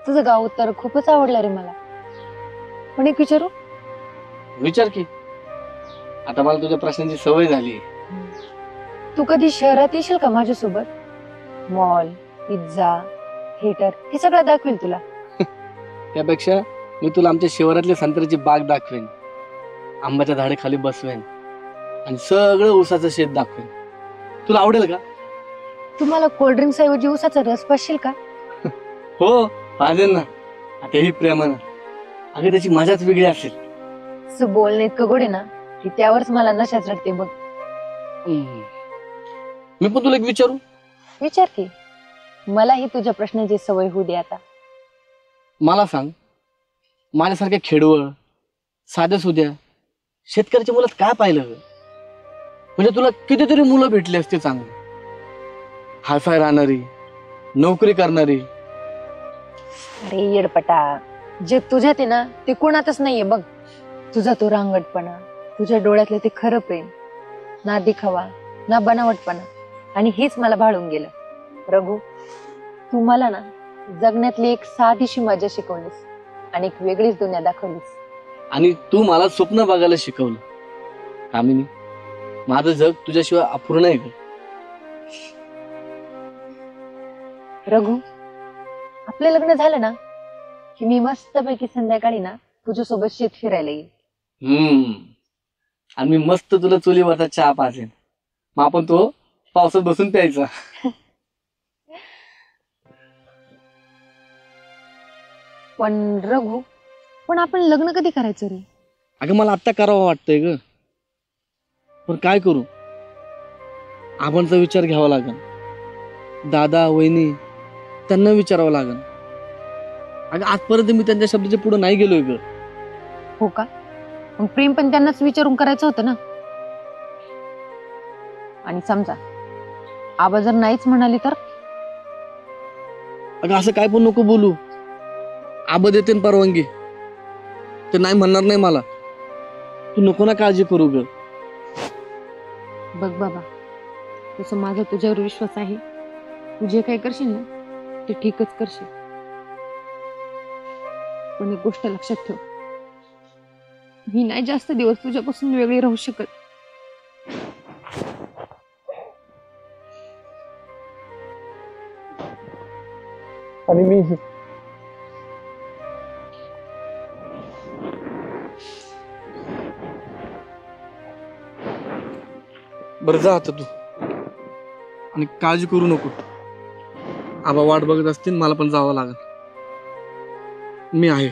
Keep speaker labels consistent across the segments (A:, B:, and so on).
A: तुझं गाव तर खूपच आवडलं रे मला. पण एक विचारू?
B: विचार की. आता मला तुझ्या प्रश्नांची सवय झाली.
A: तू कधी शहरात येशील का माझ्यासोबत? मॉल, पिझ्झा, थिएटर हे सगळं दाखवेल तुला.
B: त्यापेक्षा मी तुला आमच्या शिवारातली संत्र्याची बाग दाखवेन, आंब्याच्या झाडाखाली बसवेन आणि सगळं ऊसाचं शेत दाखवेन. तुला आवडेल का?
A: तुम्हाला कोल्ड्रिंक्स ऐवजी ऊसाचा रस पाशील का?
B: हो पाहिजे ना. तेही प्रेमानं. अगं त्याची मजाच वेगळी असेल.
A: तू बोलणं इतकं गोड आहे ना की त्यावरच मला नशा चढते बघ.
B: मी पण तुला एक विचारू?
A: विचार की. मलाही तुझ्या प्रश्नाची सवय होऊ दे आता.
B: मला सांग, माझ्यासारख्या खेडवळ साध्या सुद्या शेतकऱ्याच्या मुलात काय पाहिलं? म्हणजे तुला कितीतरी मुलं भेटली असते चांगली, हायफाय राहणारी, नोकरी करणारी.
A: अरे येडपटा, जे तुझ्यात आहे ना ते कोणातच नाहीये बघ. तुझा तो रांगटपणा, तुझ्या डोळ्यातलं ते खरं प्रेम, ना दिखावा ना बनावटपणा, आणि हेच मला भाळून गेलं. रघु, तू मला ना जगण्यातली एक साधीशी मजा शिकवलीस आणि एक वेगळीच दुनिया दाखवलीस.
B: आणि तू मला स्वप्न बघायला शिकवलं. कामिनी, माझं जग तुझ्याशिवाय अपूर्ण आहे का?
A: रघु, आपलं लग्न झालं ना की मी मस्तपैकी संध्याकाळी ना तुझ्यासोबत शेत फिरायला येईल.
B: आणि मी मस्त तुला चुलीवरचा चहा पाजेन, मग आपण तो पावसात बसून प्यायचा.
A: पण रघु, पण आपण लग्न कधी करायचं रे?
B: अगं मला आत्ता करावं वाटतंय ग, पण काय करू? आबांचा विचार घ्यावा लागेल, दादा वहिनी त्यांना विचारावं लागेल. अगं आजपर्यंत मी त्यांच्या शब्दाच्या पुढे नाही गेलोय ग.
A: हो का? मग प्रेम पण त्यांनाच विचारून करायचं होतं ना. आणि समजा आबा जर नाहीच म्हणाली तर?
B: अगं असं काय पण नको बोलू. आबा देते परवानगी, ते नाही म्हणणार नाही मला. तू नको ना काळजी करू ग.
A: बघ बाबा, तसं माझा तुझ्यावर विश्वास आहे. तू जे काही करशील ना ते ठीकच करशील. पण एक गोष्ट लक्षात ठेव, मी नाही जास्त दिवस तुझ्यापासून वेगळी राहू शकत.
B: आणि मी बरं जा आता तू, आणि काळजी करू नको. आबा वाट बघत असतील, मला पण जावं लागेल. मी आहे.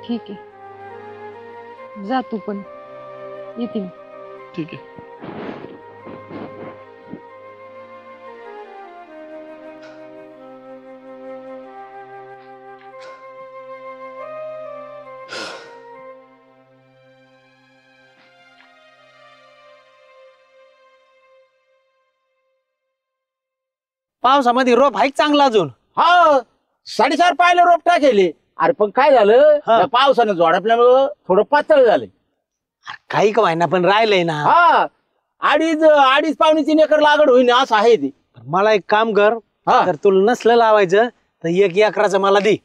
A: ठीक आहे, जा तू पण. येते मी.
B: ठीक आहे.
C: पावसामध्ये रोप आहे चांगला अजून.
D: हा 4.5 पायले रोप टाकेले. अरे पण काय झालं, त्या पावसानं झोडपल्यामुळं थोडं पातळ झालं.
C: काही का व्हायना पण राहिलंय ना.
D: हा अडीच पावणे 3 एकर लागड होईन असं आहे ते.
C: मला एक काम कर,
D: हा.
C: तर तुला नसलं लावायचं तर 1 एकराचं मला दे.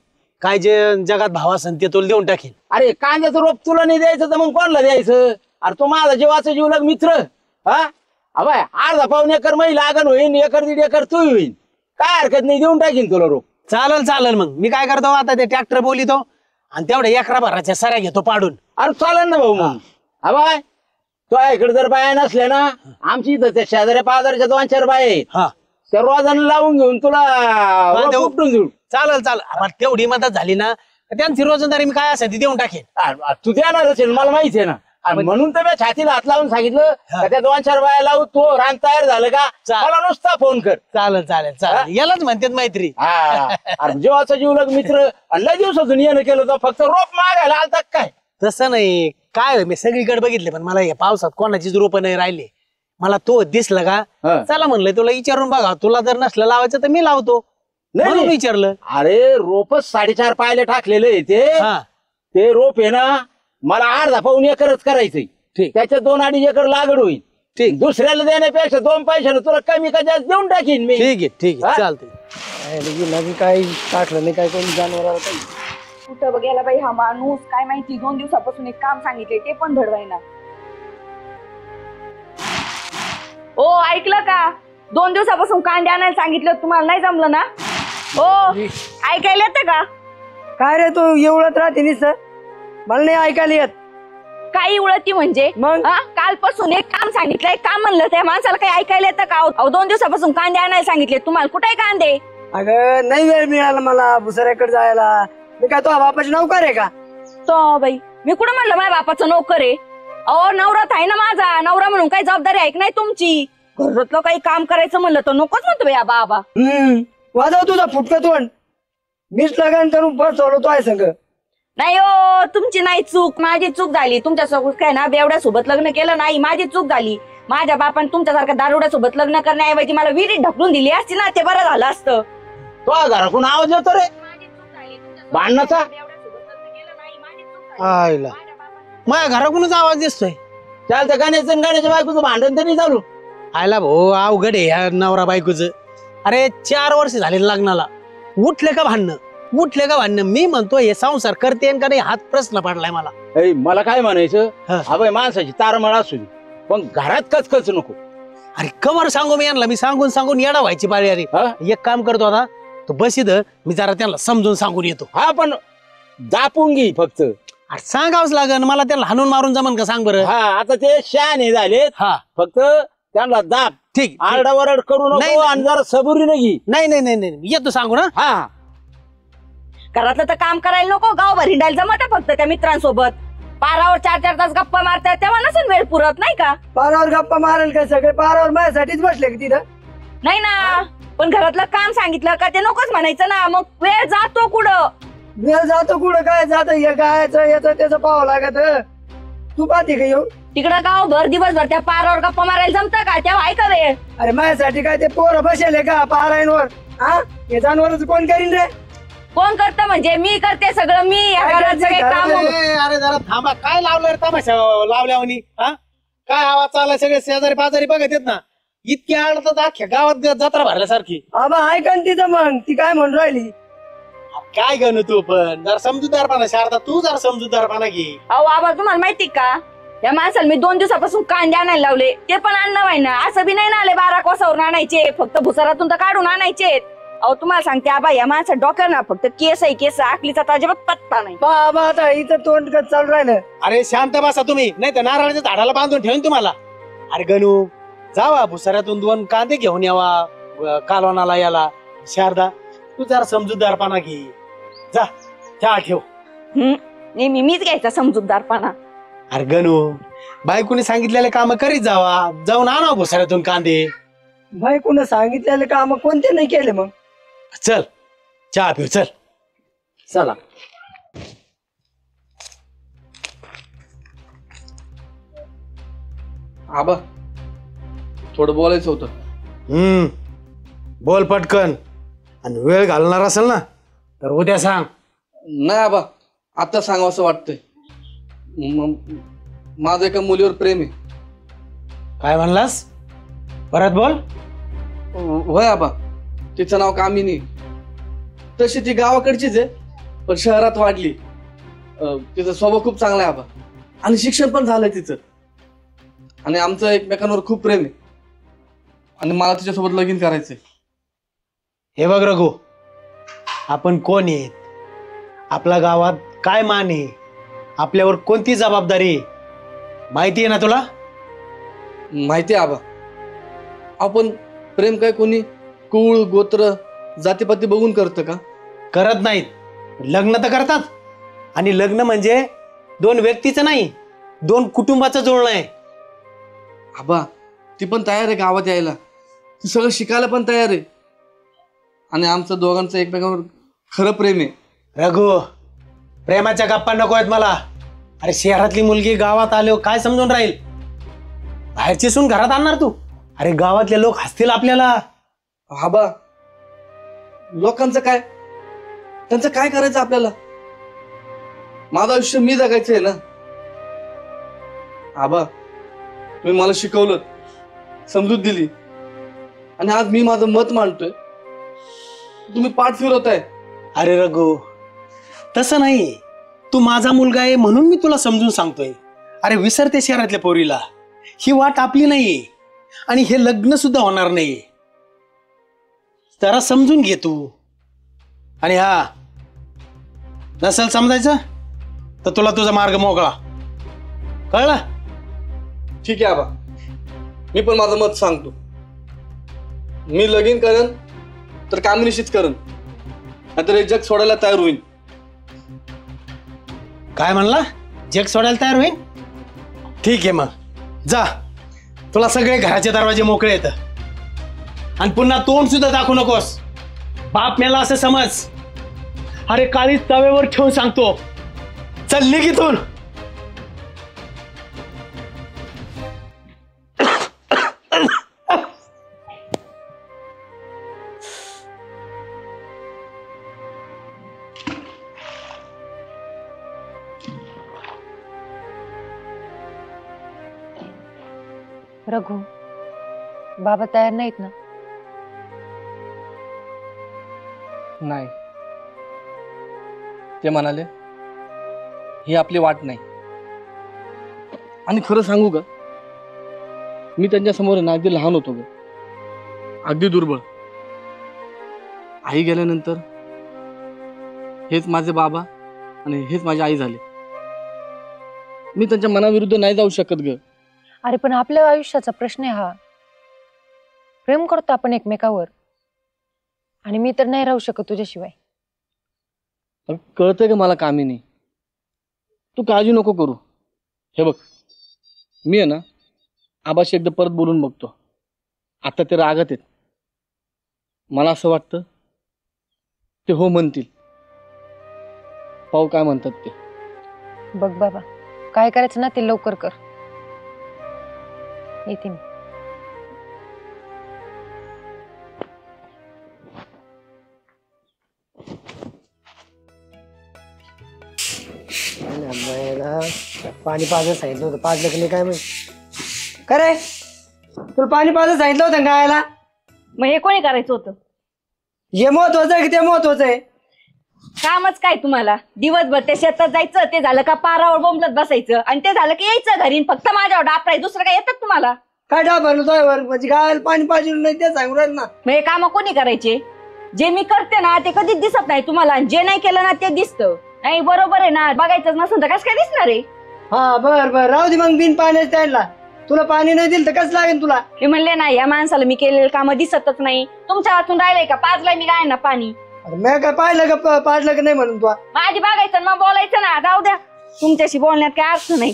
C: काय जे जगात भाव असेल ते तुला देऊन टाकेल.
D: अरे कांद्याचं रोप तुला नाही द्यायचं तर मग कोणाला द्यायचं? अरे तो माझा जीवाचा जीवलग मित्र. हा अबाय, 1/2 पाऊण एकर मै लागण होईन, 1-1.5 एकर तू होईन. काय हरकत नाही, देऊन टाकीन तुला रोप.
C: चालेल मग मी काय करतो आता, ते ट्रॅक्टर बोलितो आणि तेवढ्या 1 भराच्या सऱ्या घेतो पाडून.
D: अरे चालेल ना भाऊ. मग अबाय, तो इकडे जर बाया नसल्या ना, आमची इथं त्या शेजाऱ्या पाजारच्या 2-4 बाया आहेत.
C: हा
D: त्या रोजानं लावून घेऊन तुला
C: देऊ.
D: उपटून देऊ.
C: चालेल आम्हाला तेवढी मदत झाली ना, त्यांची रोजंदारी मी काय असेल ती देऊन टाकेन.
D: तू देणार असेल मला माहिती आहे ना. आणि म्हणून तर मी छातीला हात लावून सांगितलं का त्या 2-4 बाया लावू, तो रान तयार झालं का मला नुसता फोन कर.
C: चालेल यालाच म्हणतात मैत्री.
D: अरे जीवाचा जीवलग मित्र. लय दिवसातून येणं केलं तर फक्त रोप मागायला आलता काय?
C: तसं नाही, काय मी सगळीकडे बघितले पण मला या पावसात कोणाचीच रोपं नाही राहिले. मला तो दिसला का, चला म्हणलं तुला विचारून बघा. तुला जर नसलं लावायचं तर मी लावतो, म्हणून विचारलं.
D: अरे रोपच 4.5 पायले टाकलेले ते रोप आहे ना, मला 1/2 पाऊण एकरच करायचंय. त्याच्यात 2-2.5 एकर लागड होईल. दुसऱ्याला देण्यापेक्षा 2 पैशाने तुला कमी का जास्त देऊन टाकीन मी.
C: ठीक आहे चालतंय.
E: नवी काय टाकलं नाही काय कोणी जनावराला काही.
F: कुठं गेला बाई हा माणूस काय माहिती 2 दिवसापासून एक काम सांगितले ते पण धडवायना. ओ ऐकलं का 2 दिवसापासून कांदे आणायला सांगितलं तुम्हाला नाही जमलं ना. हो ऐकायला येतं का.
E: काय रे तू एवढत राहते निस मला नाही ऐकायला येत.
F: काही उळती म्हणजे
E: मग?
F: कालपासून एक काम सांगितलंय काम म्हणलं त्या माणसाला काही ऐकायला येतं का. अहो 2 दिवसापासून कांदे आणायला सांगितले तुम्हाला कुठे कांदे.
E: अगं नाही वेळ मिळाला मला भुसाऱ्याकडे जायला. मी काय तो बापाची नौकर आहे का.
F: तो बाई मी कुठं म्हणलं माझ्या बापाचं नोकर आहे. अहो नवरात आहे ना माझा नवरा म्हणून काही जबाबदारी आहे की नाही तुमची. घरातलं काही काम करायचं म्हणलं तर नकोच म्हणतो बाई बाबा.
E: वाजव तुझा फुटकं तोंड. मीच लगन करून बसवलो तो आहे संग.
F: नाही हो तुमची नाही चूक माझी चूक झाली. तुमच्या सोबत काय ना बेवड्या सोबत लग्न केलं नाही माझी चूक झाली. माझ्या बापाने तुमच्यासारख्या दारुड्या सोबत लग्न करण्याऐवजी मला विहिरीत ढकलून दिली असती ना ते बरं झालं असतं.
D: तो घराकडून आवाज येतो रे भांडणाचा.
C: आईला माझ्या घराकडूनच आवाज दिसतोय.
D: चालतं गाण्याच्या बायकोचं भांडण तरी चालू.
C: आयला भाऊ अवघड आहे ह्या नवरा बायकोच. अरे 4 वर्ष झाले लग्नाला उठले का भांडणं मी म्हणतो हे संसार करते का नाही हात प्रश्न पडलाय मला.
D: मला काय म्हणायचं
C: हा.
D: अबे माणसाची तारमळ असू दे पण घरात कचकच नको.
C: अरे कवर सांगू मी यांना मी सांगून येडा व्हायची पाळी. अरे
D: हा?
C: एक काम करतो आता तो बस इथं मी जरा त्यांना समजून सांगून येतो.
D: हा पण दापून घे फक्त.
C: अरे सांगावंच लागन मला त्यांना हाणून मारून जमन का सांग बरं.
D: हा आता ते शहाणे झालेत
C: हा
D: फक्त त्यांना दाब.
C: ठीक
D: आरडावरड करू
C: नाही,
D: नको
C: नाही.
D: आणि जरा सबुरीने घे.
C: नाही येतो सांगू ना.
D: हा
F: घरातलं तर काम करायला नको गावभर हिंडायला जमत फक्त त्या मित्रांसोबत. पारावर 4-4 तास गप्पा मारतात तेव्हा नसेल वेळ पुरत नाही का.
E: पारावर गप्पा मारेल का सगळे पारावर माझ्यासाठीच बसले का तिथं.
F: नाही ना पण घरातलं काम सांगितलं का ते नकोच म्हणायचं ना मग वेळ जातो कुठं.
E: वेळ जातो कुठं काय जात हे गायचं याचं त्याचं पाहावं लागत. तू पाहते का येऊ.
F: तिकडं गावभर दिवसभर त्या पारावर गप्पा मारायला जमतं का तेव्हा आहे का वेळ.
E: अरे माझ्यासाठी काय ते पोरं बसेले का पारायणवर. हा हे जनावरच कोण करीन रे.
F: कोण करतं म्हणजे मी करते सगळं मी या
E: काय
F: घरात
E: करते,
F: सगळे
E: घरात
F: काम.
C: अरे जरा थांबा काय लावलं तमाशा लावल्यावानी. हा काय आवाज चालला सगळे शेजारी पाजारी बघत येत ना. इतकी आडतात अख्ख्या गावात जत्रा भरल्यासारखी.
E: आबा ऐका ना तिचं मग ती काय म्हणून राहिली.
C: काय गणू तू पण जरा समजूतदारपणा शारदा तू जरा समजूतदारपणा घे.
F: अहो आबा तुम्हाला माहिती का या माणसाला मी 2 दिवसापासून कांदे आणायला लावले ते पण आणणं व्हायना. असं बी नाही ना आले 12 कोसावरून आणायचे फक्त भुसारातून तर काढून आणायचे. अहो तुम्हाला सांगते आबा या माणसा डोक्यावर ना फक्त केस आहे केस आखलीचा तर अजिबात पत्ता नाही.
E: बाबा आता इथं तोंड कसं चालू राहिलं.
C: अरे शांत बसा तुम्ही नाही तर नारळाच्या झाडाला बांधून ठेवून तुम्हाला. अरे गणू जावा भुसाऱ्यातून 2 कांदे घेऊन यावा कालवणाला याला. शारदा तू जरा समजूतदारपणा घे जा चहा ठेव.
F: नेहमी मीच घ्यायचा समजूतदारपणा.
C: अरे गणू बायकोने सांगितलेले काम करीत जावा जाऊन आणा भुसाऱ्यातून कांदे.
E: बायकोनं सांगितलेले काम कोणते नाही केले मग.
C: चल चहा पिऊ चल.
E: चला
B: आबा थोडं बोलायचं होतं.
C: बोल पटकन आणि वेळ घालणार असेल ना तर उद्या सांग.
B: नाही आबा आता सांगावं असं वाटतंय. माझं एका मुलीवर प्रेम आहे.
C: काय म्हणलास परत बोल.
B: होय आबा तिचं नाव कामिनी. तशी ती गावाकडचीच आहे पण शहरात वाढली. तिचा स्वभाव खूप चांगला आहे आबा आणि शिक्षण पण झालंय तिचं. आणि आमचं एकमेकांवर खूप प्रेम आहे आणि मला तिच्यासोबत लगीन करायचंय.
C: हे बघ रघु आपण कोण आहेत आपल्या गावात काय मान आहे आपल्यावर कोणती जबाबदारी माहिती आहे ना तुला.
B: माहिती आहे आबा. आपण प्रेम काय कोणी कुळ गोत्र जातीपाती बघून करतं का.
C: करत नाहीत लग्न तर करतात. आणि लग्न म्हणजे 2 व्यक्तीचं नाही 2 कुटुंबाचं जुळणं आहे.
B: आबा ती पण तयार आहे गावात यायला. ती सगळं शिकायला पण तयार आहे आणि आमचं दोघांचं एकमेकांवर खरं प्रेम आहे.
C: रघु प्रेमाच्या गप्पा नको आहेत मला. अरे शहरातली मुलगी गावात आलो काय समजून राहील. बाहेरची सून घरात आणणार तू. अरे गावातले लोक हसतील आपल्याला.
B: आबा लोकांचं काय त्यांचं काय करायचं आपल्याला. माझं आयुष्य मी जगायचं आहे ना. आबा तुम्ही मला शिकवलं समजूत दिली आणि आज मी माझं मत मांडतोय. तुम्ही पाठ फिरवताय.
C: अरे रघु, तसं नाही. तू माझा मुलगा आहे म्हणून मी तुला समजून सांगतोय. अरे विसरते शहरातल्या पोरीला. ही वाट आपली नाहीये आणि हे लग्न सुद्धा होणार नाहीये. जरा समजून घे तू. आणि हा, नसेल समजायचं तर तुला तुझा मार्ग मोकळा. कळला?
B: ठीक आहे आबा, मी पण माझं मत सांगतो. मी लगीन करेन तर कामिनीशीच करेन, नाहीतर हे जग सोडायला तयार होईल.
C: काय म्हणला? जग सोडायला तयार होईल? ठीक आहे, मग जा. तुला सगळे घराचे दरवाजे मोकळे येत. आणि पुन्हा तोंड सुद्धा दाखवू नकोस. बाप मेला असं समज. अरे काळी तव्यावर ठेवून सांगतो, चल निघ इथून.
A: रघु, बाबा तयार नाहीत ना?
B: नाही, ते म्हणाले ही आपली वाट नाही. आणि खरं सांगू का, मी त्यांच्या समोर ना अगदी लहान होतो ग, अगदी दुर्बळ. आई गेल्यानंतर हेच माझे बाबा आणि हेच माझी आई झाले. मी त्यांच्या मनाविरुद्ध नाही जाऊ शकत ग.
A: अरे पण आपल्या आयुष्याचा प्रश्न आहे हा. प्रेम करतो आपण एकमेकावर, आणि मी तर नाही राहू शकत तुझ्याशिवाय.
B: कळतंय का मला कामिनी, तू काळजी नको करू. हे बघ, मी आहे ना आबाशी एकदा परत बोलून बघतो. आता ते रागात आहेत. मला असं वाटतं ते हो म्हणतील. पाहू काय म्हणतात ते.
A: बघ बाबा, काय करायचं ना ते लवकर कर. येते मी.
E: पाणी पाजत सांगितलं होतं, पाजलं की नाही काय माहिती. काय तुला पाणी पाजत सांगितलं होतं गायला?
F: मग हे कोणी करायचं होतं?
E: हे महत्वाचं आहे की ते महत्वाचं आहे?
F: कामच काय तुम्हाला? दिवसभर ते शेतात जायचं, ते झालं का पारावर बोंबलत बसायचं, आणि ते झालं की यायचं घरी. फक्त माझ्यावर डापराय, दुसरं काय येतात तुम्हाला?
E: काय डाबरलं तोय म्हणजे गायला पाणी पाजलं नाही ते सांगू राहिलं ना.
F: मग हे काम कोणी करायचे? जे मी करते ना ते कधीच दिसत नाही तुम्हाला, आणि जे नाही केलं ना ते दिसतं. नाही बरोबर आहे ना, बघायचंच नसेल तर कसं काय दिसणार आहे?
E: हा बर बर, राहू दे मग. बिन पाण्याच त्यांना तुला पाणी नाही दिलं तर कसं लागेल तुला?
F: मी म्हणले ना, या माणसाला मी केलेले काम दिसतच नाही. तुमच्या हातून राहिलंय का? पाजलाय मी काय ना पाणी.
E: मी काय पाहिलं का पाजलं का नाही म्हणून तू?
F: माझी बघायचं मग बोलायचं ना. जाऊ द्या, तुमच्याशी बोलण्यात काय अर्थ नाही.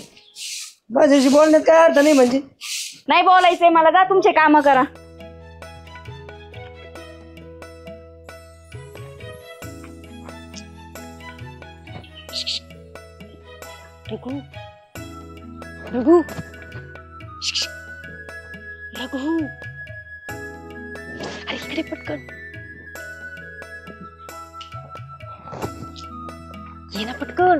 E: माझ्याशी बोलण्यात काय अर्थ नाही म्हणजे?
F: नाही बोलायचंय मला, जा तुमचे काम करा.
A: रघु, रघु, रघु, अरे इकडे पटकन ये ना, पटकन.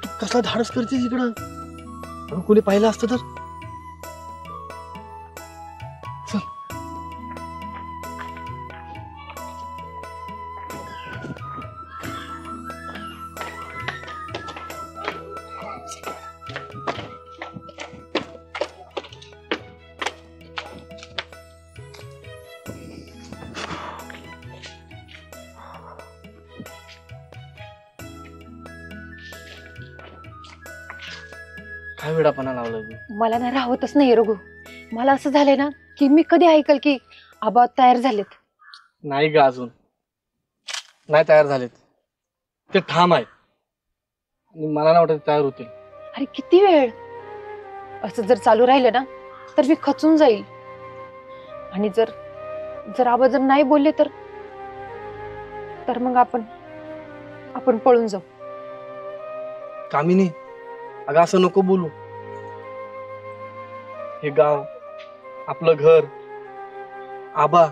B: तू कसला धाडस करतेस इकडं? कोणी पाहिलं असतं तर? काय वेडापणा लावला तू?
A: मला ना राहतच नाही रघु. मला असं झालंय ना की मी कधी ऐकल की आबा तयार झालेत.
B: नाही ग, अजून नाही तयार झालेत. ते ठाम आहेत आणि मला नाही वाटत तयार होतील.
A: अरे किती वेळ असं जर चालू राहिलं ना तर मी खचून जाईल. आणि जर जर आबा जर नाही बोलले तर मग आपण पळून जाऊ.
B: कामिनी, अगं असं नको बोलू. हे गाव, आपलं घर, आबा,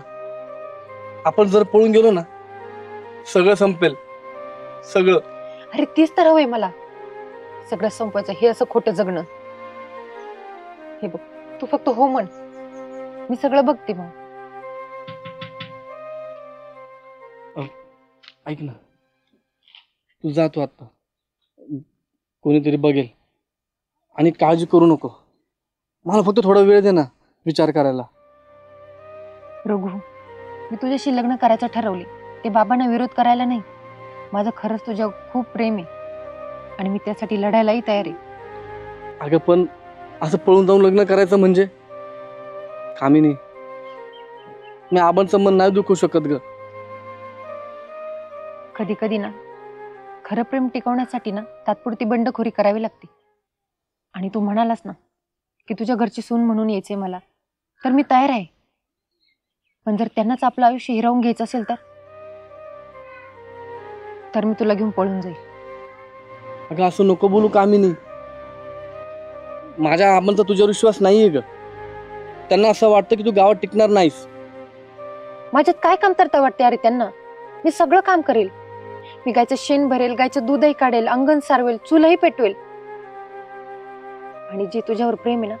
B: आपण जर पळून गेलो ना सगळं संपेल. सगळं.
A: अरे तीच तर हवंय मला, सगळं संपवायचं. हे असं खोटं जगणं हे बघ, तू फक्त हो म्हण, मी सगळं बघते मग.
B: ऐक ना, तू जातो आता, कोणीतरी बघेल. आणि काळजी करू नको, मला फक्त थोडा वेळ दे ना विचार करायला.
A: रघु, मी तुझ्याशी लग्न करायचं ठरवले, ते बाबांना विरोध करायला नाही. माझं खरंच तुझ्या खूप प्रेम आहे आणि मी त्यासाठी लढायलाही तयार आहे.
B: अगं पण असं पळून जाऊन लग्न करायचं म्हणजे? कामिनी, मी आबांचं मन नाही दुखवू शकत ग.
A: कधी कधी ना खरं प्रेम टिकवण्यासाठी ना तात्पुरती बंडखोरी करावी लागते. आणि तू म्हणालास ना की तुझ्या घरची सून म्हणून यायचे मला, तर मी तयार आहे. पण जर त्यांनाच आपलं आयुष्य हिरावून घ्यायचं असेल तर मी तुला घेऊन पळून जाईल.
B: अगं असं नको बोलू कामिनी, माझ्या आबांचा तुझ्यावर विश्वास नाहीये ग. त्यांना असं वाटतं की तू गावात टिकणार नाहीस.
A: माझ्यात काय कमतरता वाटते अरे त्यांना? मी सगळं काम करेल. मी गायचं शेण भरेल, गायचं दूधही काढेल, अंगण सारवेल, चूलही पेटवेल. आणि जे तुझ्यावर प्रेम आहे ना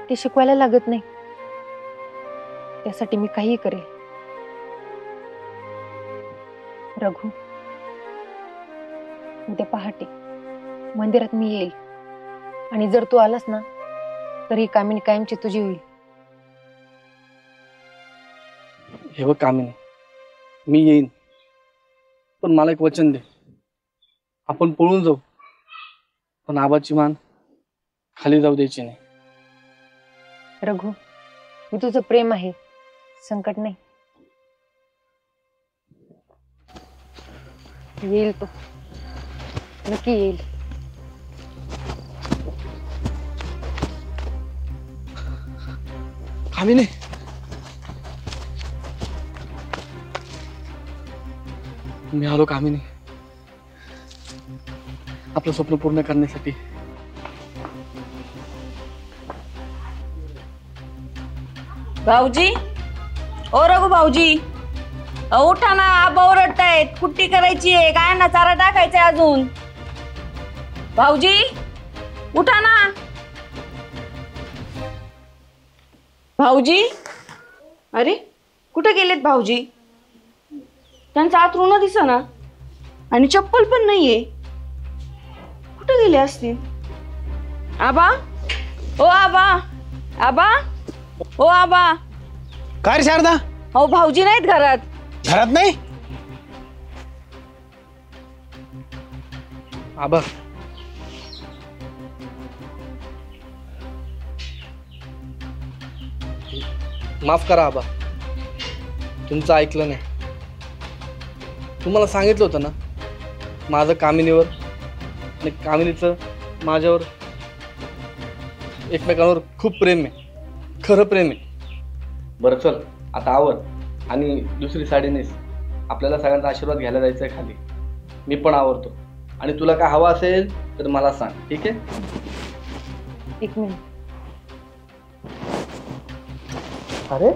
A: ते शिकवायला लागत नाही. त्यासाठी मी काहीही करेल. रघु, उद्या पहाटे मंदिरात मी येईल आणि जर तू आलास ना तर ही कामिनी कायमची तुझी होईल.
B: हे बघ कामिनी, मी येईन, पण मला एक वचन दे. आपण पळून जाऊ, पण आबाची मान खाली जाऊ द्यायची नाही.
A: रघु, मी तुझं प्रेम आहे, संकट नाही. येईल तो, नक्की येईल.
B: कामिनी, मी आलो कामिनी, आपलं स्वप्न पूर्ण करण्यासाठी.
F: भाऊजी, ओ रघु भाऊजी, उठा ना, आबा ओरडतायत. कुट्टी करायची आहे, गायांना चारा टाकायचा अजून. भाऊजी उठा ना. भाऊजी, अरे कुठे गेलेत भाऊजी? त्यांचा आतरुण दिसेना आणि चप्पल पण नाहीये. कुठे गेले असतील? आबा, ओ आबा, आबा, ओ आबा.
C: काय रे शारदा,
F: अहो भाऊजी नाहीत घरात.
C: घरात नाही?
B: आबा, माफ करा आबा, तुमचं ऐकलं नाही. तुम्हाला सांगितलं होतं ना माझं कामिनीवर आणि कामिनीचं माझ्यावर एकमेकांवर खूप प्रेम आहे, खरं प्रेम आहे. बरं चल आता आवर आणि दुसरी साडी नेस. आपल्याला सगळ्यांचा आशीर्वाद घ्यायला जायचं आहे खाली. मी पण आवरतो आणि तुला काय हवं असेल तर मला सांग, ठीक आहे?
A: एक मिनिट.
B: अरे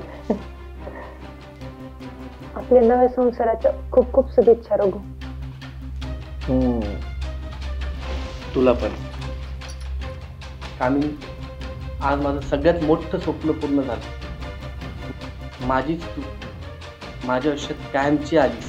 A: आपल्या नव्या संसाराच्या खूप खूप शुभेच्छा रघु.
B: तुला पण. कामिनी, आज माझं सगळ्यात मोठं स्वप्न पूर्ण झालं. माझीच तू माझ्या आयुष्यात कायमची आलीस.